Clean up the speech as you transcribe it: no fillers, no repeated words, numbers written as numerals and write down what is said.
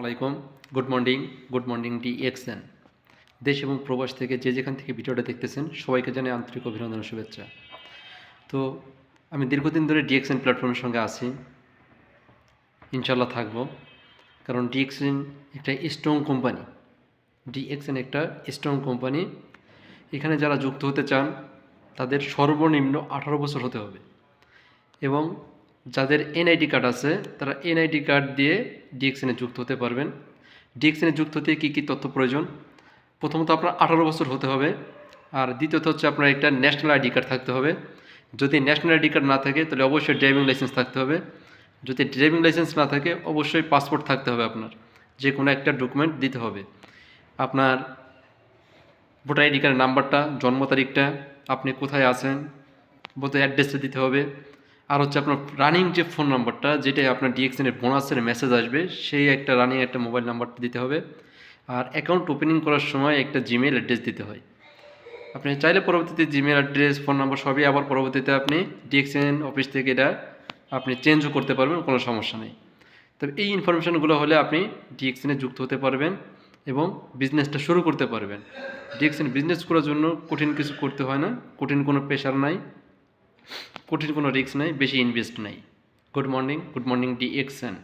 আলাইকুম। Good morning DXN। দেশ এবং প্রবাস থেকে যে যেখান থেকে ভিডিওটা দেখতেছেন সবাইকে জানাই আন্তরিক অভিনন্দন ও শুভেচ্ছা। তো আমি দীর্ঘদিন ধরে DXN প্ল্যাটফর্মের সঙ্গে আছি, ইনশাল্লাহ থাকবো। কারণ DXN একটা স্ট্রং কোম্পানি। DXN একটা স্ট্রং কোম্পানি। এখানে যারা যুক্ত হতে চান তাদের সর্বনিম্ন 18 বছর হতে হবে এবং যাদের NID কার্ড আছে তারা NID কার্ড দিয়ে DXN-এ যুক্ত হতে পারবেন। DXN-এ যুক্ত হতে কী কী তথ্য প্রয়োজন? প্রথমত আপনার 18 বছর হতে হবে, আর দ্বিতীয়ত হচ্ছে আপনার একটা ন্যাশনাল আইডি কার্ড থাকতে হবে। যদি ন্যাশনাল আইডি কার্ড না থাকে তাহলে অবশ্যই ড্রাইভিং লাইসেন্স থাকতে হবে। যদি ড্রাইভিং লাইসেন্স না থাকে অবশ্যই পাসপোর্ট থাকতে হবে। আপনার যে কোনো একটা ডকুমেন্ট দিতে হবে। আপনার ভোটার আইডি কার্ডের নাম্বারটা, জন্ম তারিখটা, আপনি কোথায় আছেন, বোধ অ্যাড্রেসটা দিতে হবে। আর হচ্ছে আপনার রানিং যে ফোন নাম্বারটা, যেটাই আপনার DXN-এর বোনাসের মেসেজ আসবে, সেই একটা রানিং একটা মোবাইল নাম্বারটা দিতে হবে। আর অ্যাকাউন্ট ওপেনিং করার সময় একটা জিমেল অ্যাড্রেস দিতে হয়। আপনি চাইলে পরবর্তীতে জিমেল অ্যাড্রেস, ফোন নাম্বার সবই আবার পরবর্তীতে আপনি DXN অফিস থেকে এটা আপনি চেঞ্জও করতে পারবেন, কোনো সমস্যা নেই। তবে এই ইনফরমেশনগুলো হলে আপনি DXN-এ যুক্ত হতে পারবেন এবং বিজনেসটা শুরু করতে পারবেন। DXN বিজনেস করার জন্য কঠিন কিছু করতে হয় না, কঠিন কোনো প্রেশার নাই, কঠিন কোনো রিস্ক নাই, বেশি ইনভেস্ট নাই। Good morning DXN।